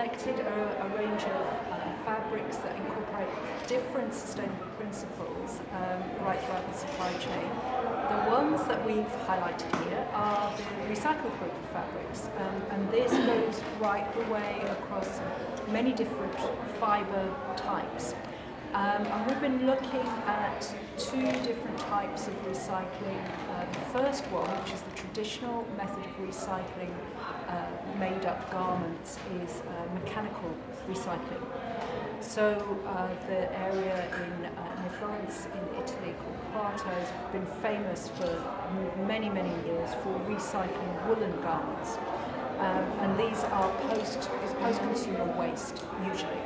selected a range of fabrics that incorporate different sustainable principles right throughout the supply chain. The ones that we've highlighted here are the recycled group of fabrics, and this goes right the way across many different fibre types. And we've been looking at two different types of recycling. The first one, which is the traditional method of recycling made-up garments, is mechanical recycling. So the area near Florence in Italy called Prato has been famous for many, many years for recycling woolen garments. And these are post-consumer waste, usually.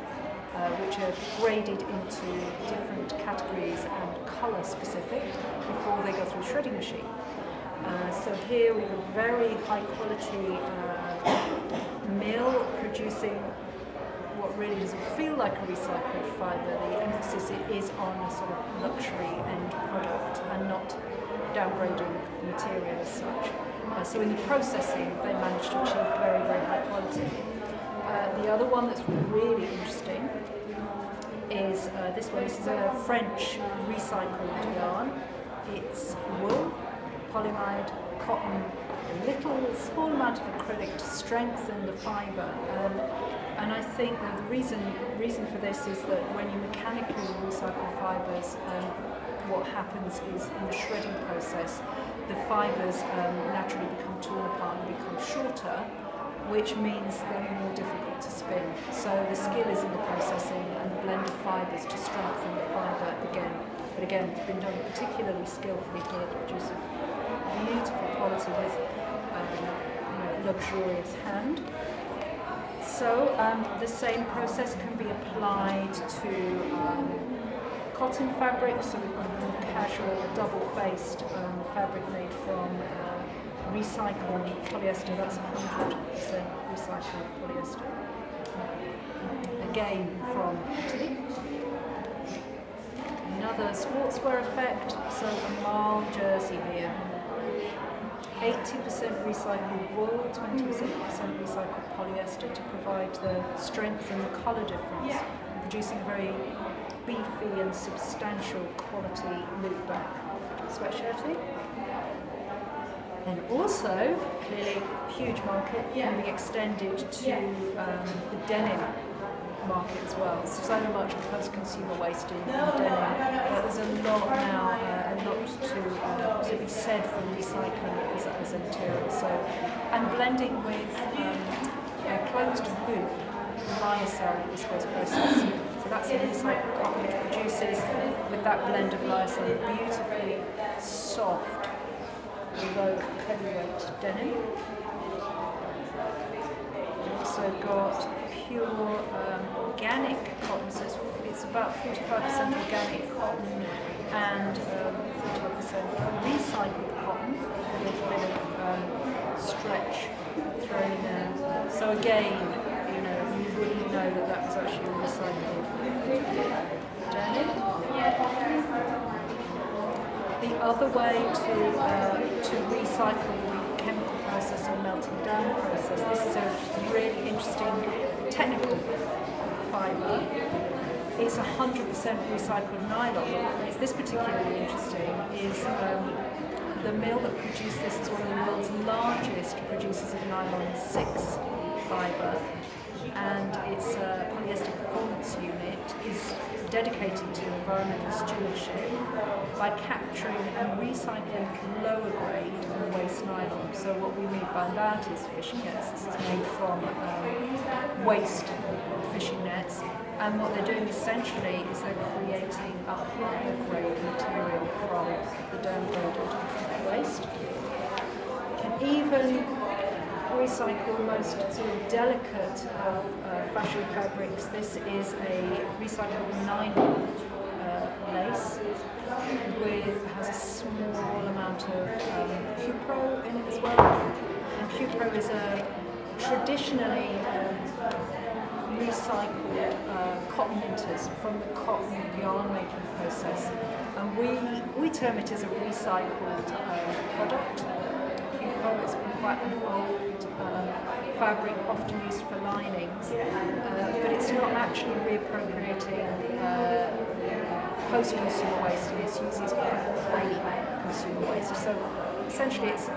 Which are graded into different categories and colour specific before they go through the shredding machine. So here we have a very high quality mill producing what really doesn't feel like a recycled fibre. The emphasis is on a sort of luxury end product and not downgrading the material as such. So in the processing they managed to achieve very, very high quality. The other one that's really interesting is this one. This is a French recycled yarn. It's wool, polyamide, cotton, a small amount of acrylic to strengthen the fibre. And I think that the reason for this is that when you mechanically recycle fibres, what happens is in the shredding process, the fibres naturally become torn apart and become shorter, which means they're more difficult to spin. So the skill is in the processing and the blend of fibres to strengthen the fibre again. But again, it's been done particularly skillfully here to produce a beautiful quality with luxurious hand. So the same process can be applied to cotton fabric. So we've got a more casual, double-faced fabric made from recycled polyester. That's 100% recycled polyester. Again from Italy. Another sportswear effect, so a male jersey here. 80% recycled wool, 20% recycled polyester to provide the strength and the colour difference, producing a very beefy and substantial quality loop back sweatshirting. And also, clearly, huge market can be extended to the denim market as well. So much post-consumer waste in denim. There's a lot now, a lot to be said for recycling it as a material. So, and blending with a closed loop lyocell viscose process. So that's a recycled cotton which produces, with that blend of lyocell, beautifully soft, low heavyweight denim. We've also got pure organic cotton, so it's about 45% organic cotton and 45% recycled cotton, a little bit of stretch thrown in there. So again, you wouldn't know that that was actually recycled denim. The other way to recycle the chemical process or melting down process, this is a really interesting technical fibre. It's 100% recycled nylon. It's this particularly interesting is the mill that produced this is one of the world's largest producers of nylon 6 fibre, and its polyester performance unit is dedicated to environmental stewardship by capturing and recycling lower grade and waste nylon. So what we mean by that is fishing nets. This is made from waste fishing nets, and what they're doing essentially is they're creating a higher grade material from the downgraded waste. You can even recycle the most sort of delicate of fashion fabrics. This is a recycled nylon lace has a small amount of cupro in it as well. And cupro is a traditionally recycled cotton linters from the cotton yarn making process, and we term it as a recycled product. Cupro is quite an old fabric often used for linings, but it's not actually reappropriating post-consumer waste. It's using pre-consumer waste. So essentially it's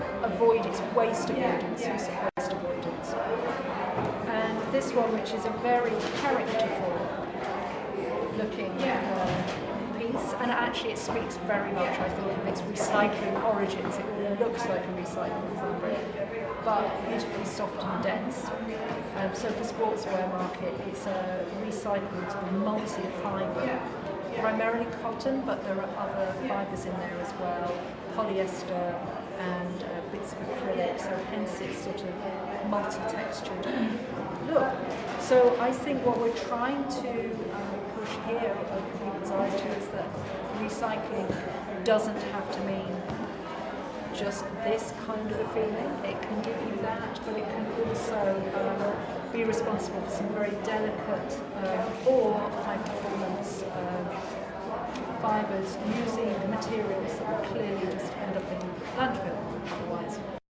waste avoidance, use of waste avoidance. And this one, which is a very characterful looking piece, and actually it speaks very much, I think, of its recycling origins. It really looks like a recycled fabric, but beautifully soft and dense. So for sportswear market, it's a recycled multi-fibre, primarily cotton, but there are other fibres in there as well, polyester and bits of acrylic, so hence it's sort of multi-textured look. So I think what we're trying to push here, open people's eyes to, is that recycling doesn't have to mean just this kind of a feeling. It can give you that, but it can also be responsible for some very delicate or high performance fibres using materials that will clearly just end up in landfill otherwise.